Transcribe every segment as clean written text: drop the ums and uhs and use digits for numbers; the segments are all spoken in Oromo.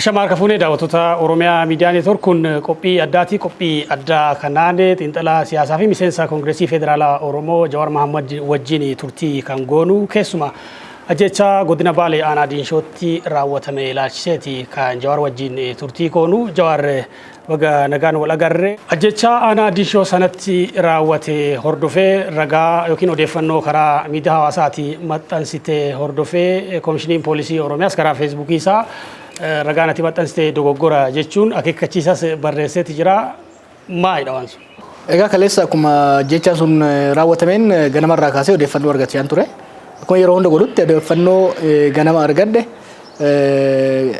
Ashamaa Kafuunee daawwattoota Oromiyaa Miidiyaa Neetwoork kun qophii addaati. Qophii addaa kanaan xiinxalaa siyaasaa fi miseensa Koongireesii Federaalaa Oromoo Jawaar Mohaammed wajjin turtii kan goonu keessumaa ajjeechaa godina Baalee aanaa Diinshootti raawwatame ilaalchiseeti kan Jawaar wajjin turtii goonu. Jawaar baga nagaan wal agarre. Ajjeechaa aanaa Diinshoo sanatti raawwate hordofee ragaa yookiin odeeffannoo karaa miidiyaa hawaasaatti maxxansite hordofee Koomishiniin Poolisii Oromiyaas karaa Feesbuukii isaa ragaan ati maxxansite dogoggora jechuun akeekkachiisas barreesseeti jira. Maalidha waan sun? Egaa kaleessa akkuma jechaan sun raawwatameen ganamarraa kaasee odeeffannoo argachaa ture. Akkuma yeroo hunda godhutti odeeffannoo ganama argadde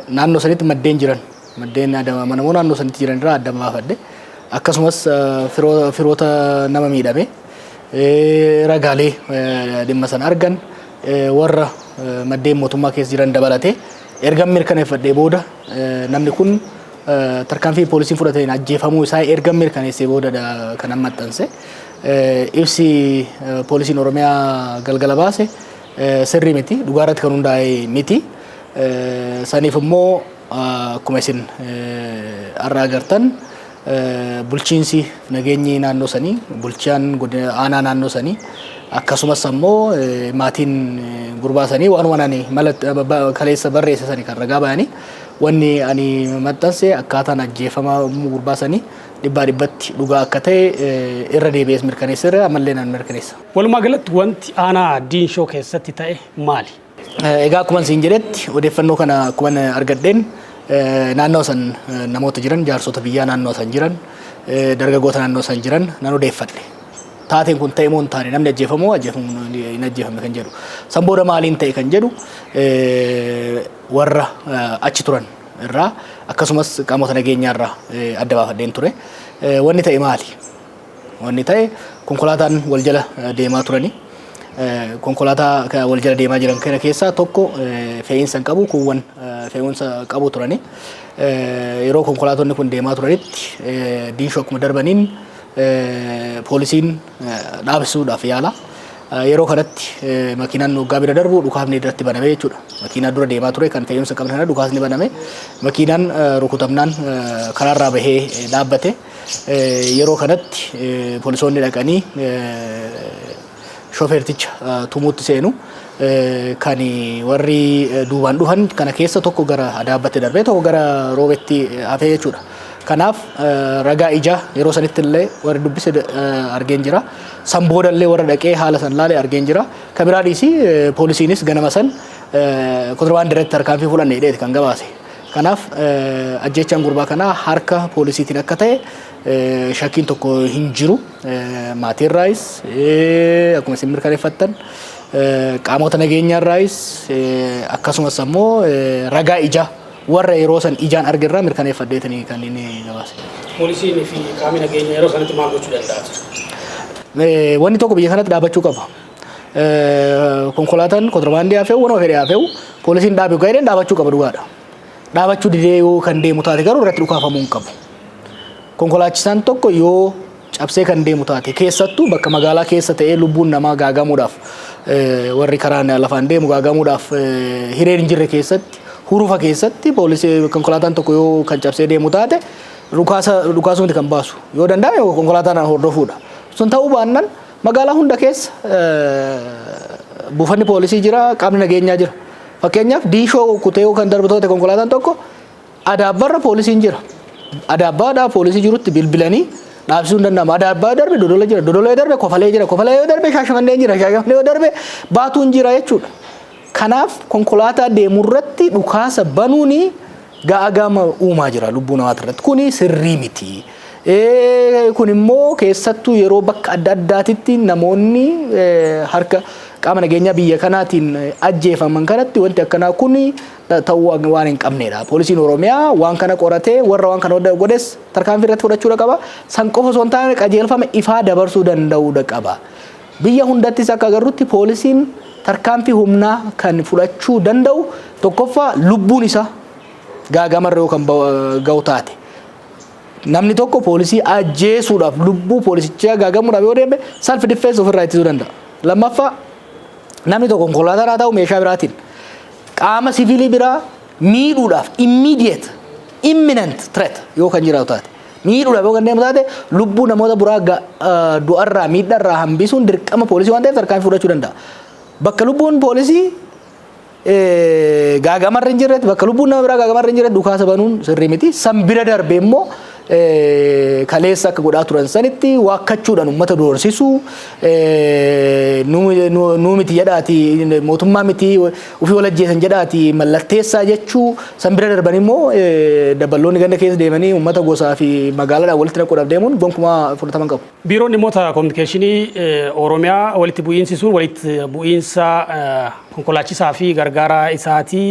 naannoo sanitti maddeen jiran maddeen adamamanamoo naannoo sanitti jiran irraa adda baafadde akkasumas firoota nama miidhame ragaalee dhimma sana argan warra maddeen mootummaa keessa jiran dabalatee erga mirkaneeffadhee booda namni kun tarkaanfii poolisiin fudhateen ajjeefamuu isaa erga mirkaneessee booda kan maxxanse ibsi poolisiin Oromiyaa galgala baase sirrii miti, dhugaa irratti kan hundaa'e miti. Saniif immoo akkuma isin har'a agartan bulchiinsi nageenyi naannoo sanii, bulchaan aanaa naannoo sanii akkasumas immoo maatiin gurbaa sanii waan ani kaleessa barreesse sanii kan ragaa bayanii wanni ani maxxanse akkaataan ajjeefama gurbaa sanii dhibbaa dhibbatti dhugaa akka ta'e irra deebi'ees mirkaneesseera ammallee nan mirkaneessa. Walumaa galatti wanti aanaa Diinshoo keessatti ta'e maali? Egaa akkuma isin jedhetti odeeffannoo kana akkuma argadheen naannoo san namoota jiran jaarsota biyyaa naannoo san jiran dargaggoota naannoo san jiran nan odeeffadhe. Taateen kun ta'e moo hin taane namni ajjeefamoo hin ajjeefame kan jedhu san booda maaliin ta'e kan jedhu warra achi turan irraa akkasumas qaamota nageenyaa irraa adda baafadheen ture. Wanni ta'e maali? Wanni ta'e konkolaataan wal jala deemaa turani. Konkolaataa wal jala deemaa jiran kana keessaa tokko fe'iinsa hin qabu, kuuwwan fe'umsa qabu turani. Yeroo konkolaatonni kun deemaa turanitti Diinshoo akkuma darbaniin poolisiin dhaabsisuudhaaf yaala. Yeroo kanatti makiinaan hoggaa bira darbu dhukaasni irratti baname jechuudha. Makiinaa dura deemaa ture kan fe'umsa qaban sana dhukaasni baname. Makiinaan rukutamnaan karaarraa bahee dhaabbate. Yeroo kanatti poolisoonni dhaqanii shooferticha tumuutti seenu. Kan warri duubaan dhufan kana keessa tokko gara dhaabbate darbee tokko gara roobetti hafee jechuudha. Kanaaf ragaa ijaa yeroo sanitti illee warri dubbise argeen jira. San booda illee warra dhaqee haala san laalee argeen jira. Kabiraa dhiisii poolisiinis ganama san kontirbaandii irratti tarkaanfii fudhanne hidheeti kan gabaase. Kanaaf ajjeechaan gurbaa kanaa harka poolisiitiin akka ta'e shakkiin tokko hin jiru. Maatiin raayis akkuma isin mirkaneeffattan qaamota nageenyaa raayis akkasumas ammoo ragaa ijaa warra yeroo san ijaan argirraa mirkaneeffadheetanii kan inni gabaase. Poolisiin fi qaamni nageenyaa yeroo sanatti maal gochuu danda'a? Wanni tokko biyya kanatti dhaabachuu qaba. Konkolaataan kontirbaandii hafeewu wanuma fedhe hafeewu poolisiin dhaabe gaa'eedhaan dhaabachuu qaba dhugaadha. Dhaabachuu didee yoo kan deemu taate garuu irratti dhukaafamuu hin qabu. Konkolaachisaan tokko yoo cabsee kan deemu taate keessattuu bakka magaalaa keessa ta'ee lubbuun namaa gaagamuudhaaf warri karaan lafaan deemu gaagamuudhaaf hireen hin jirre keessatti hurufa keessatti poolisii konkolaataan tokko yoo kan cabsee deemu taate dhukaasumti kan baasu yoo danda'ame konkolaataan hordofuudha. Sun ta'uu baannaan magaalaa hunda keessa buufanni poolisii jira, qaamni nageenyaa jira. Fakkeenyaaf Diinshoo kutee kan darbatoota konkolaataan tokko Adaabbaarra poolisiin jira. Adaabbaadhaa poolisii jirutti bilbilanii dhaabsisuu hin danda'amu. Adaabbaa darbe Dodola jira, Dodola darbe Kofalee jira, Kofalee yoo darbe Shaashamannee jira, Shaashamannee yoo darbe Baatuun jira jechuudha. Kanaaf konkolaataa deemurratti dhukaasa banuuni gaagama uumaa jira lubbuu namaatirratti. Kuni sirrii miti. Kun immoo keessattuu yeroo bakka adda addaatitti namoonni harka qaama nageenyaa biyya kanaatiin ajjeefaman kanatti wanti akkanaa kuni ta'uu waan hin qabneedha. Poolisiin Oromiyaa waan kana qoratee warra waan kana godhes tarkaanfii irratti fudhachuu qaba. San qofa osoo hin taane qajeelfama ifaa dabarsuu danda'uu qaba. Biyya hundattis akka agarrutti poolisiin tarkaanfii humnaa kan fudhachuu danda'u tokkoffaa lubbuun isaa gaagamarra yoo kan ga'u taate. Namni tokko poolisii ajjeesuudhaaf lubbuu poolisichaa gaagamuudhaaf yoo deeme self defense ofirraa ittisuu danda'a. Lammaffaa namni tokko konkolaataa haa ta'u meeshaa biraatiin qaama siviilii biraa miidhuudhaaf immediate imminent threat yoo kan jiraatu taate miidhuudhaaf yoo kan deemu taate lubbuu namoota biraa du'arraa miidharraa hambisuun dirqama poolisii waan ta'eef tarkaanfii fudhachuu danda'a. Bakka lubbuun poolisii gaagamarra hin jirretti bakka lubbuun nama biraa gaagamarra hin jirretti dhukaasa banuun sirrii miti. San bira darbee immoo kaleessa akka godhaa turan sanitti waakkachuudhaan uummata doorsisuu nuu miti jedhaati mootummaa miti ofii wal ajjeesan jedhaati mallatteessaa jechuu san bira darban immoo daballoonni ganda keessa deemanii uummata gosaa fi magaalaadhaan walitti naquudhaaf deemuun gonkumaa fudhataman qabu. Biiroon dhimmoota kominikeeshinii Oromiyaa walitti bu'iinsi sun walitti bu'iinsa konkolaachisaa fi gargaaraa isaatii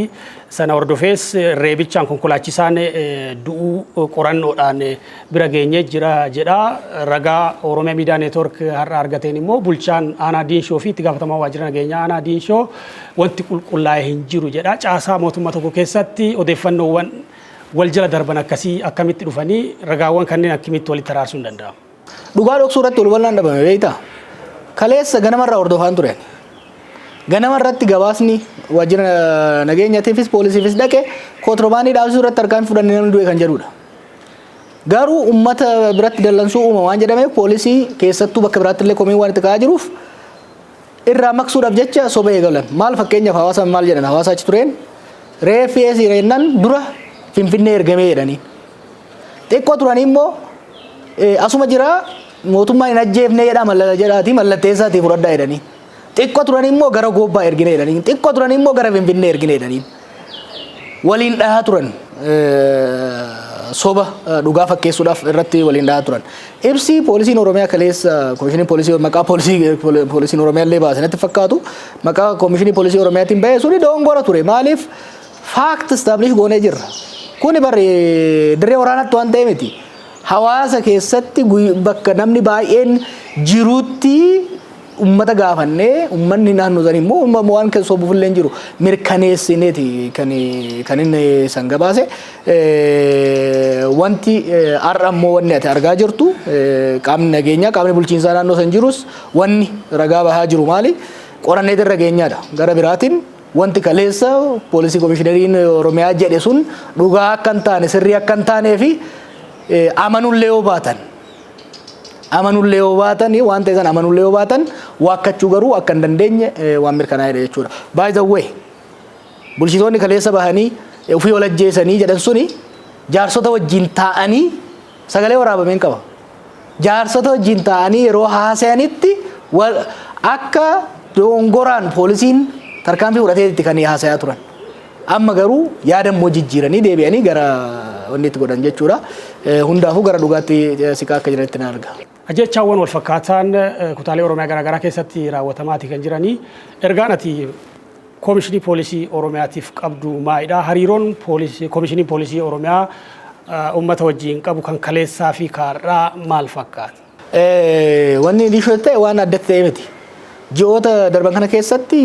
sana hordofees reebichaan konkolaachisaan du'uu qorannoodhaan bira geenyee jira jedha. Ragaa Oromiyaa Miidiyaa Neetwoork har'a argateen immoo bulchaan aanaa Diinshoo fi itti gaafatamaa waajjira nageenyaa aanaa Diinshoo wanti qulqullaa'ee hin jiru jedha. Caasaa mootummaa tokko keessatti odeeffannoowwan wal jala darban akkasii akkamitti dhufanii ragaawwan kanneen akkamitti walitti araarsuun hin danda'amu. Dhugaa dhoksuu irratti wal wallaan dhabame beektaa? Kaleessa ganamarraa hordofaan turan. Ganama irratti gabaasni waajjira nageenyaatiifis poolisiifis dhaqe kontiroobaandii dhaabsisuu irratti tarkaanfii fudhannee namni du'e kan jedhudha. Garuu uummata biratti dallansuu uuma waan jedhameef poolisii keessattuu bakka biraatti illee komii waan itti ka'aa jiruuf irraa maqsuudhaaf jecha soba eegalan. Maal fakkeenyaaf hawaasa maal jedhan hawaasa achi tureen reeffi reennaan dura Finfinnee ergamee jedhanii. Xiqqoo turanii immoo asuma jira mootummaa hin ajjeefnee jedhaati mallatteessaatii fudhadhaa jedhanii. Xiqqoo turanii immoo gara Goobbaa erginee jedhanii. Xiqqoo turanii immoo gara Finfinnee erginee jedhanii. Waliin dhahaa turan soba dhugaa fakkeessuudhaaf irratti waliin dhahaa turan. Ibsi poolisiin Oromiyaa kaleessa komishinii poolisii maqaa poolisiin Oromiyaa illee baase natti fakkaatu maqaa komishinii poolisii Oromiyaatiin bahe suni dogongora ture. Maaliif faakt establish goonee jirra. Kuni bari dirree waraanaatti waan ta'e miti. Hawaasa keessatti bakka namni baay'een jirutti ummata gaafannee ummanni naannoo san immoo waan kan sobuuf illee jiru mirkaneessineeti kan inni san gabaase wanti har'a immoo wanni ati argaa jirtu qaamni nageenyaa qaamni bulchiinsaa naannoo san jirus wanni ragaa bahaa jiru maali qorannee irra geenyaadha gara biraatiin wanti kaleessa poolisii komishineriin Oromiyaa jedhe sun dhugaa akka hin taane sirrii akka hin taanee fi amanullee yoo baatan waan ta'e san amanullee yoo baatan waakkachuu garuu akka hin dandeenye waan mirkanaa'edha jechuudha. By the way bulchitoonni kaleessa bahanii ofii wal ajjeesanii jedhan suni jaarsota wajjin taa'anii sagalee waraabameen qaba. Jaarsota wajjin taa'anii yeroo haasa'anitti akka dogongoraan poolisiin tarkaanfii fudhateetti kan haasayaa turan. Amma garuu yaadammoo jijjiiranii deebi'anii gara wanni itti godhan jechuudha. Hundaafuu gara dhugaatti siqaa akka jiranitti na arga. Ajjechaawwan wal fakkaataan kutaalee Oromiyaa garaagaraa keessatti raawwatamaati kan jiranii ergaan ati komishinii poolisii Oromiyaatiif qabdu maalidha? Hariiroon komishinii poolisii Oromiyaa uummata wajjin qabu kan kaleessaa fi kaarraa maal fakkaata? Wanni dhishoo ta'e waan adda ta'e miti. Ji'oota darban kana keessatti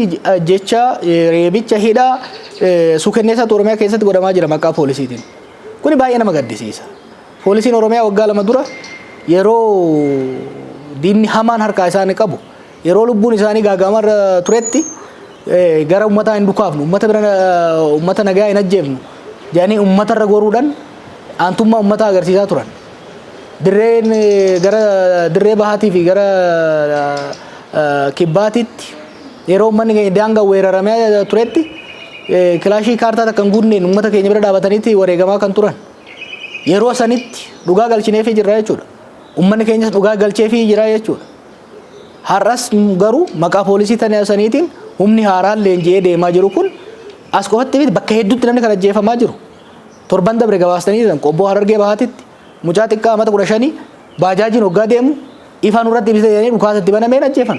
jecha reebicha hidhaa suukanneessaatu Oromiyaa keessatti godhamaa jira maqaa poolisiitiin. Kuni baay'ee nama gaddisiisa. Poolisiin Oromiyaa waggaa 2 dura yeroo diinni hamaan harkaa isaanii qabu yeroo lubbuun isaanii gaagamarra turetti gara uummataa hin dhukaafnu uummata nagaa hin ajjeefnu jedhanii uummatarra goruudhaan aantummaa uummataa agarsiisaa turan. Gara dirree bahaatii fi gara kibbaatitti yeroo uummanni keenya daangaa weeraramee turetti kilaashii kaartaa takka hin guunneen uummata keenya bira dhaabataniitti wareegamaa kan turan. Yeroo sanitti dhugaa galchineefii jirra jechuudha. Uummanni keenyas dhugaa galcheefii jira jechuudha. Har'as garuu maqaa poolisii saniitiin humni haaraan leenji'ee deemaa jiru kun as qofatti miti bakka hedduutti namni kan ajjeefamaa jiru. Torban dabre gabaastanii jiran qobboo Harargee bahaatitti mucaa xiqqaa amata 15 baajaajiin hoggaa deemu ifaan irratti ibsatanii dhukaasatti banameen ajjeefan.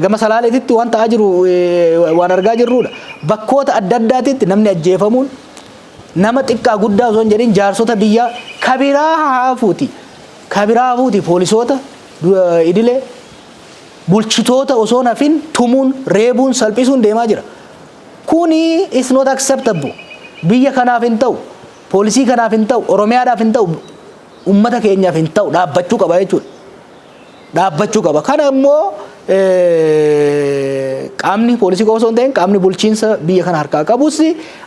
Gama Salaaleetitti waan ta'aa jiru waan argaa jirrudha. Bakkoota adda addaatitti namni ajjeefamuun nama xiqqaa guddaa osoo hin jedhin jaarsota biyyaa kabiraa haafuuti poolisoota idilee bulchitoota osoo nafin tumuun reebuun salphisuun deemaa jira. Kuni is not acceptable. Biyya kanaaf hin ta'u, poolisii kanaaf hin ta'u, Oromiyaadhaaf hin ta'u, uummata keenyaaf hin ta'u dhaabbachuu qaba jechuudha. dhaabbachuu qaba. Kana immoo qaamni poolisii qofa osoo hin ta'in qaamni bulchiinsa biyya kana harkaa qabus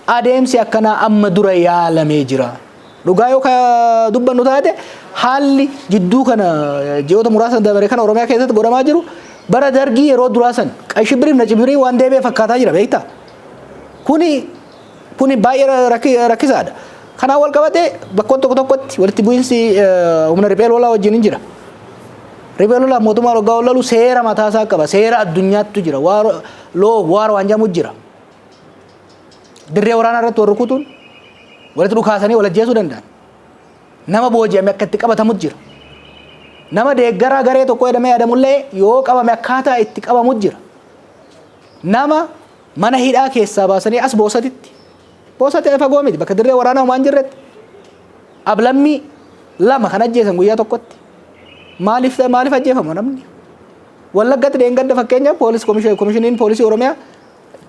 adeemsi akkanaa amma dura yaalamee jira. Dhugaa yoo dubbannu taate haalli jidduu kana ji'oota muraasa dabaree kana Oromiyaa keessatti godhamaa jiru bara dargii yeroo duraa san qashibiriif na cibirii waan deebi'ee fakkaataa jira beektaa. Kuni baay'ee rakkisaadha. Kanaan wal qabatee bakkoota tokko tokkotti walitti bu'iinsi humna riphee lolaa wajjin hin jira. Riphee lolaa mootummaa waggaa lolu seera mataasaa qaba. Seera addunyaattu jira. Waara waan jedhamu jira. Dirree waraanaa irratti wal rukutuun walitti dhukaasanii wal ajjeesuu danda'an. Nama booji'ame akka itti qabatamu jira. Nama deeggaraa garee tokko jedhamee yaadamullee yoo qabame akkaataa itti qabamu jira. Nama mana hidhaa keessaa baasanii as boosatitti. Boosatti fagoo miti bakka dirree waraanaa waan jirretti. Ablammii lama kan ajjeesan guyyaa tokkotti. Maaliif ajjeefamu namni? Wallaggatti dheengadda fakkeenyaaf komishiniin poolisii Oromiyaa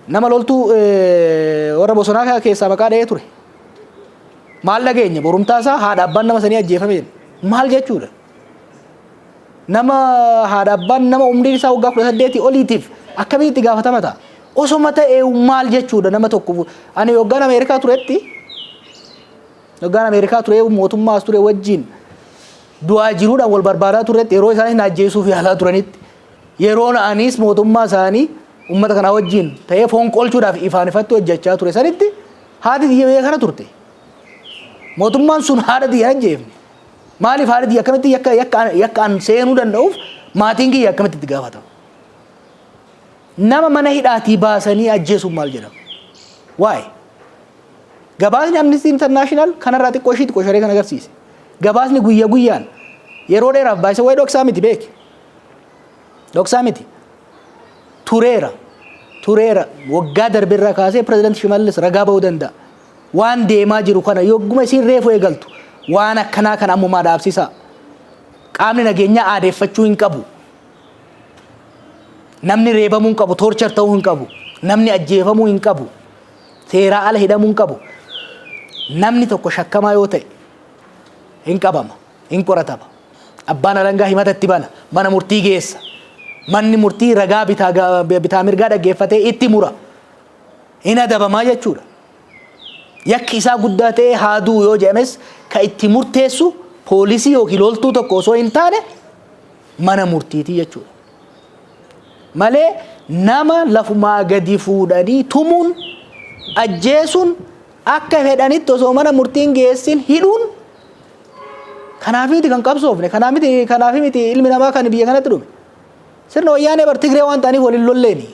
nama loltuu warra bosonaa keessaa maqaa dha'ee ture. Maal dhageenya borumtaasaa haadha abbaan nama sanii ajjeefame maal jechuudha? Nama haadha abbaan nama umriin isaa waggaa 18 oliitiif akkamitti itti gaafatama ta'a? Osoma ta'ee maal jechuudha nama tokko ani yoggaan Ameerikaa turetti yoggaan Ameerikaa ture mootummaa as ture wajjin du'aa jiruudhaan wal barbaadaa turetti yeroo isaanii ajjeesuuf yaalaa turanitti yeroo anis mootummaa isaanii uummata kanaa wajjin ta'ee foon qolchuudhaaf ifaan ifatti hojjechaa ture sanitti haati biyya kana turte. Mootummaan sun haadha biyya ajjeefne. Maaliif haadha biyya akkamitti yakkaan seenuu danda'uuf maatiin kiyya akkamitti itti gaafatama? Nama mana hidhaatii baasanii ajjeesuun maal jedhama? Waa'ee gabaasni Amnesty International kanarraa xiqqoo sharee kan agarsiise. Gabaasni guyyaa guyyaan yeroo dheeraaf baay'isa waa'ee dhoksaa miti beeke. Dhoksaa miti. Tureera waggaa darbeerraa kaasee pirezidaantii Shimallis ragaa ba'uu danda'a. Waan deemaa jiru kana yogguma isin reefu eegaltu waan akkanaa kan ammumaa dhaabsisaa. Qaamni nageenyaa aadeeffachuu hin qabu. Namni reebamuu hin qabu, torchar ta'uu hin qabu, namni ajjeefamuu hin qabu, seeraa ala hidhamuu hin qabu. Namni tokko shakkamaa yoo ta'e hin qabama, hin qoratama. Abbaan alangaa himata itti bana, mana murtii geessa. Manni murtii ragaa bitaa mirgaa dhaggeeffatee itti mura. Hin adabamaa jechuudha. Yakki isaa guddaa ta'ee haaduu yoo jedhames kan itti murteessu poolisii yookiin loltuu tokko osoo hin taane mana murtiitii jechuudha. Malee nama lafumaa gadi fuudhanii tumuun ajjeesuun akka fedhanitti osoo mana murtiin geessin hidhuun kanaaf miti kan qabsoofne kanaaf miti ilmi namaa kan biyya kanatti dhume. Sirna wayyaanee bar Tigree waan ta'aniif waliin lolleeni.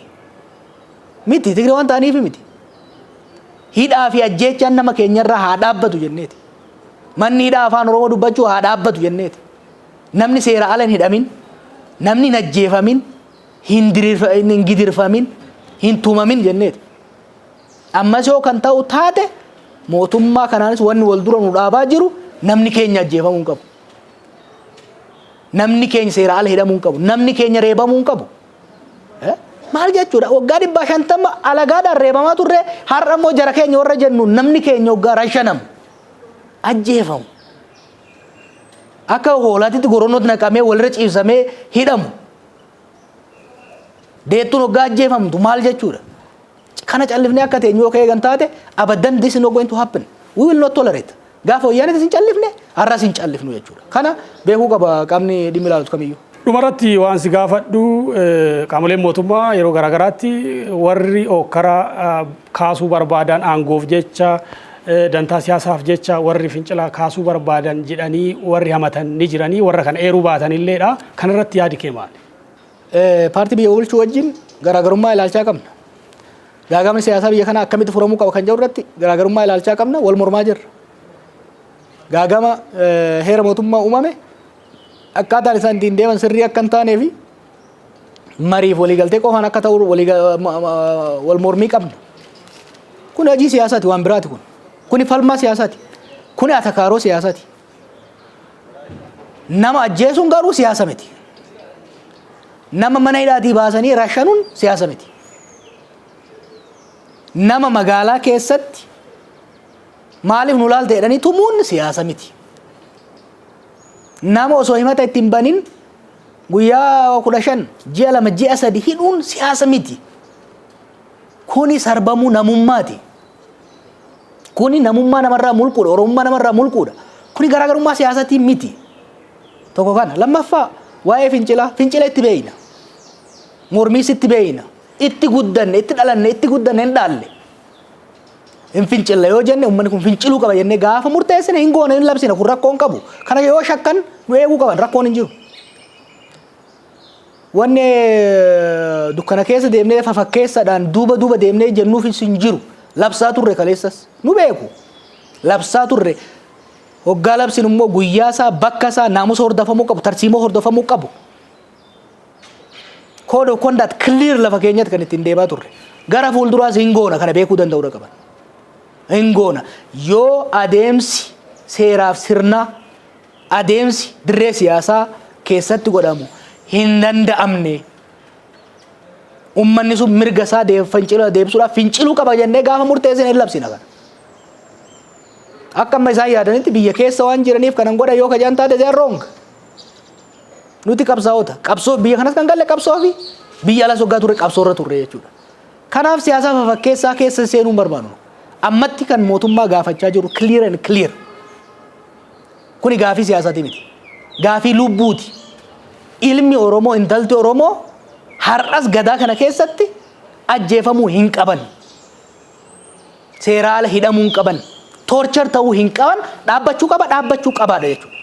Miti Tigree waan ta'aniif miti. Hidhaa fi ajjeechaan nama keenyarraa haa dhaabbatu jenneeti. Manni hidhaa afaan Oromoo dubbachuu haa dhaabbatu jenneeti. Namni seera ala hin hidhamin, namni hin ajjeefamin, hin gidirfamin, hin tumamin jenneeti. Ammas yoo kan ta'u taate mootummaa kanaanis wanni wal dura nu dhaabaa jiru namni keenya ajjeefamuu hin qabu. Namni keenya seera ala hidhamuu hin qabu. Namni keenya reebamuu hin qabu. Maal jechuudha? Waggaa 150 alagaadhaan reebamaa turre har'a immoo jara keenya warra jennu namni keenya waggaa 5 ajjeefamu. Akka hoolaatitti goronnooti naqamee walirra ciibsamee hidhamu. Deettuun waggaa ajjeefamtu maal jechuudha? Kana callifnee akka teenyu yoo eegan taate abaddan this is not going to happen. We will not tolerate. Gaafa wayyaanee isin callifne har'as hin callifnu jechuudha. Kana beekuu qaba qaamni dhimmi ilaalu kamiyyuu. Dhumarratti waan si gaafadhu qaamoleen mootummaa yeroo garaagaraatti warri karaa kaasuu barbaadan aangoof jecha dantaa siyaasaaf jecha warri fincilaa kaasuu barbaadan jedhanii warri hamatan ni jiranii warra kan eeruu baatan illeedha. Kanarratti yaadi kee maali? Paartii biyya bulchuu wajjin garaagarummaa ilaalchaa qabna. Gaagamni siyaasaa biyya kana akkamitti furamuu qaba kan jedhu irratti garaagarummaa ilaalchaa qabna wal mormaa jirra. Gaagama heera mootummaa uumame akkaataan isaan ittiin deeman sirrii akka hin taanee fi mariif waliigaltee qofaan akka ta'u wal mormii qabna. Kun hojii siyaasaati waan biraati kun. Kuni falmaa siyaasaati. Kuni atakaaroo siyaasaati. Nama ajjeesuun garuu siyaasa miti. Nama mana hidhaatii baasanii rashanuun siyaasa miti. Nama magaalaa keessatti maaliif nu laalte jedhanii tumuun siyaasa miti. Nama osoo himata ittiin banin guyyaa 15 ji'a 2 ji'a 3 hidhuun siyaasa miti. Kuni sarbamuu namummaati. Kuni namummaa namarraa mulquudha. Oromummaa namarraa mulquudha. Kuni garaagarummaa siyaasatii miti. Tokko kana lammaffaa waa'ee fincila itti beeyna. Mormiis itti beeyna. Itti guddanne itti dhalanne itti guddanne hin dhaalle. Hin fincilla yoo jenne uummanni kun finciluu qaba jennee gaafa murteessine hin goone hin labsine kun rakkoon qabu. Kana yoo shakkan nu eeguu qaban rakkoon hin jiru. Wanni dukkana keessa deemnee fafakkeessaadhaan duuba deemnee jennuufis hin jiru. Labsaa turre kaleessas nu beeku. Labsaa turre hoggaa labsin immoo guyyaa isaa bakka isaa naamusa hordofamuu qabu tarsiimoo hordofamuu qabu. Code of conduct clear lafa keenyatti kan ittiin deemaa turre. Gara fuulduraas hin goona kana beekuu danda'uu qaban. Hin goona yoo adeemsi seeraaf sirna adeemsi dirree siyaasaa keessatti godhamu hin danda'amne ummanni sun mirga isaa deebisuudhaaf finciluu qaba jennee gaafa murteessine hin labsina kana. Akka amma isaan yaadanitti biyya keessa waan jiraniif kanan godha yoo kajaan taate they are wrong. Nuti qabsaa'ota qabsoo biyya kanas kan galle qabsoo fi biyya alas waggaa turre qabsoorra turre jechuudha. Kanaaf siyaasa fafakkeessaa keessa seenuu barbaadu. Ammatti kan mootummaa gaafachaa jiru clear and clear. Kuni gaafii siyaasaati miti. Gaafii lubbuuti. Ilmi Oromoo intalti Oromoo har'as gadaa kana keessatti ajjeefamuu hin qaban. Seeraala hidhamuu hin qaban. Torture ta'uu hin qaban dhaabbachuu qabaadha jechuudha.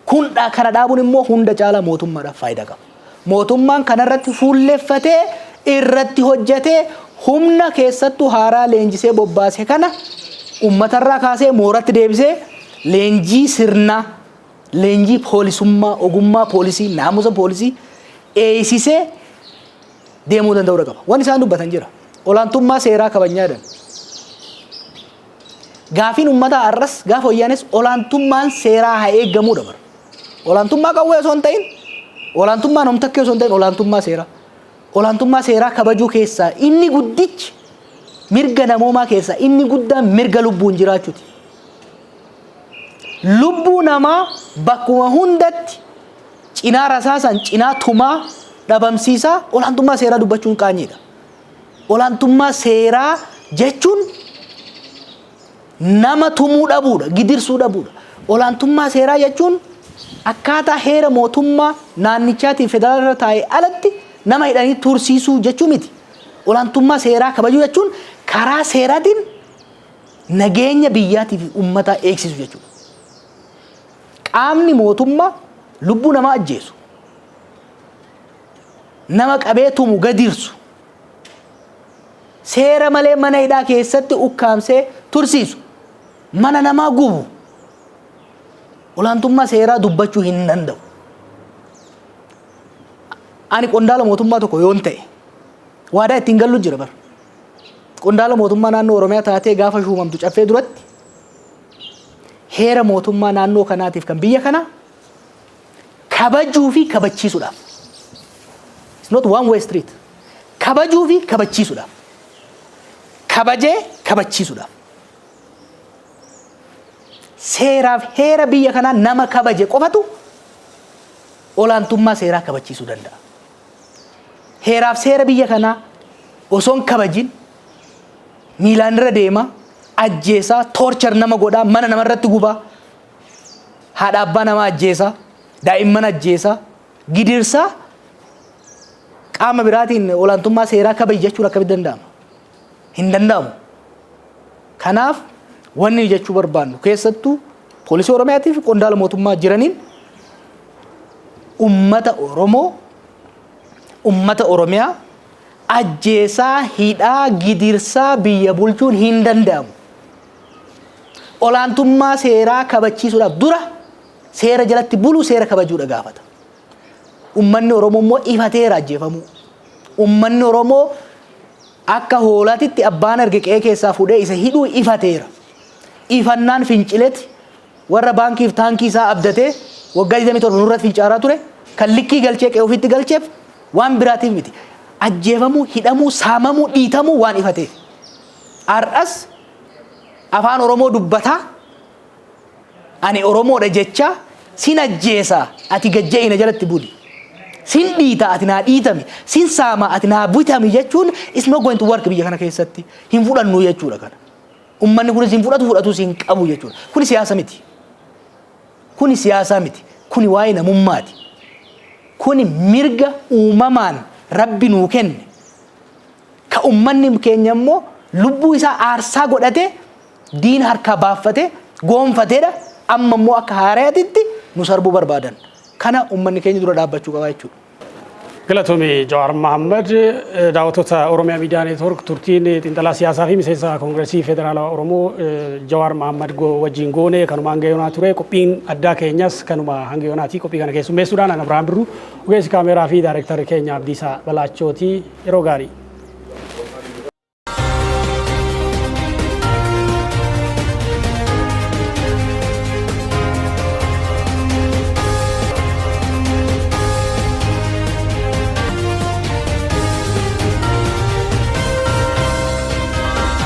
Kun kana dhaabuun immoo hunda caalaa mootummaadhaaf faayidaa qaba. Mootummaan kanarratti fuulleeffatee irratti hojjetee humna keessattuu haaraa leenjisee bobbaase kana uummatarraa kaasee mooratti deebisee leenjii sirnaa leenjii poolisummaa ogummaa poolisii naamusa poolisii eeysisee deemuu danda'uu qaba. Waan isaan dubbatan jira. Olaantummaa seeraa kabajnyaadhaan. Gaafiin uummataa arras gaafa hoyyaanes olaantummaan seeraa haa eeggamuu dabara. Olaantummaa qawwee osoo hin ta'in olaantummaa namtakkee osoo hin ta'in olaantummaa seeraa. Olaantummaa seeraa kabajuu keessaa inni guddichi mirga namoomaa keessaa inni guddaan mirga lubbuun jiraachuuti. Lubbuu namaa bakkuma hundatti cinaa rasaasan cinaa tumaa dhabamsiisaa olaantummaa seeraa dubbachuun qaanyiidha. Olaantummaa seeraa jechuun nama tumuu dhabuudha gidirsuu dhabuudha. Olaantummaa seeraa jechuun akkaataa heera mootummaa naannichaatiin federaalaa taa'ee alatti nama hidhanii tursiisuu jechuu miti. Olaantummaa seeraa kabajuu jechuun karaa seeraatiin nageenya biyyaatii fi uummataa eegsisu jechuudha. Qaamni mootummaa lubbuu namaa ajjeesu nama qabee tumu gadirsu seera malee mana hidhaa keessatti ukkaamsee tursiisu mana namaa gubu olaantummaa seeraa dubbachuu hin danda'u. Ani qondaala mootummaa tokko yoon ta'e waadaa ittiin gallu jira bar. Qondaala mootummaa naannoo Oromiyaa taatee gaafa shuumamtu caffee duratti heera mootummaa naannoo kanaatiif kan biyya kana kabajuu fi kabachiisuudhaaf. It's not one way street. Kabajuu fi kabachiisuudhaaf. Kabajee kabachiisuudhaaf. Seeraaf heera biyya kanaa nama kabaje qofatu olaantummaa seeraa kabachiisuu danda'a. Heeraaf seera biyya kanaa osoon kabajin miilaan irra deema ajjeesaa torture nama godhaa mana namarratti gubaa haadha abbaa nama ajjeesaa daa'imman ajjeesaa gidirsaa qaama biraatiin olaantummaa seeraa kabaji jechuun akkamitti danda'ama? Hin danda'amu. Kanaaf wanni jechuu barbaannu keessattuu poolisii Oromiyaatii fi qondaala mootummaa jiraniin ummata Oromiyaa ajjeesaa hidhaa gidirsaa biyya bulchuun hin danda'amu. Olaantummaa seeraa kabachiisuudhaaf dura seera jalatti bulu seera kabajuudha gaafata. Ummanni Oromoo immoo ifateera ajjeefamuu. Ummanni Oromoo akka hoolaatitti abbaan arge qe'ee keessaa fuudhee isa hidhuu ifateera. Ifannaan fincileeti warra baankiif taankii isaa abdatee waggaa 27 nurratti fincaaraa ture kan likkii galchee qe'ee ofitti galcheef waan biraatiif miti. Ajjeefamuu, hidhamuu, saamamuu, dhiitamuu waan ifateef. Har'as afaan Oromoo dubbataa ani Oromoodha jecha sin ajjeesaa ati gajja'ina jalatti buli. Sin dhiita ati naa dhiitami, sin saama ati naa bitami jechuun is not going to work biyya kana keessatti. Hin fudhannu jechuudha kana. Ummanni kunis hin fudhatu hin qabu jechuudha. Kuni siyaasa miti. Kuni siyaasa miti. Kuni waa'ee namummaati. Kuni mirga uumamaan Rabbi nuu kenne. Ka ummanni keenya immoo lubbuu isaa aarsaa godhate diin harkaa baafate goonfateedha amma immoo akka haaraatitti nu sarbuu barbaadan. Kana ummanni keenya dura dhaabbachuu qaba jechuudha. Galatoomii Jawaar Mohaammed daawwattoota Oromiyaa Miidiyaa Neetwoork turtiin xiinxalaa siyaasaa fi miseensa Koongireesii Federaalaa Oromoo Jawaar Mohaammed wajjin goone kanuma hanga yoonaa ture qophiin addaa keenyas kanuma hanga yoonaati qophii kana keessummeessuudhaan ana Abiraam Birruu ogeessi kaameeraa fi daayirektarri keenya Abdiisaa Balaachooti yeroo gaarii.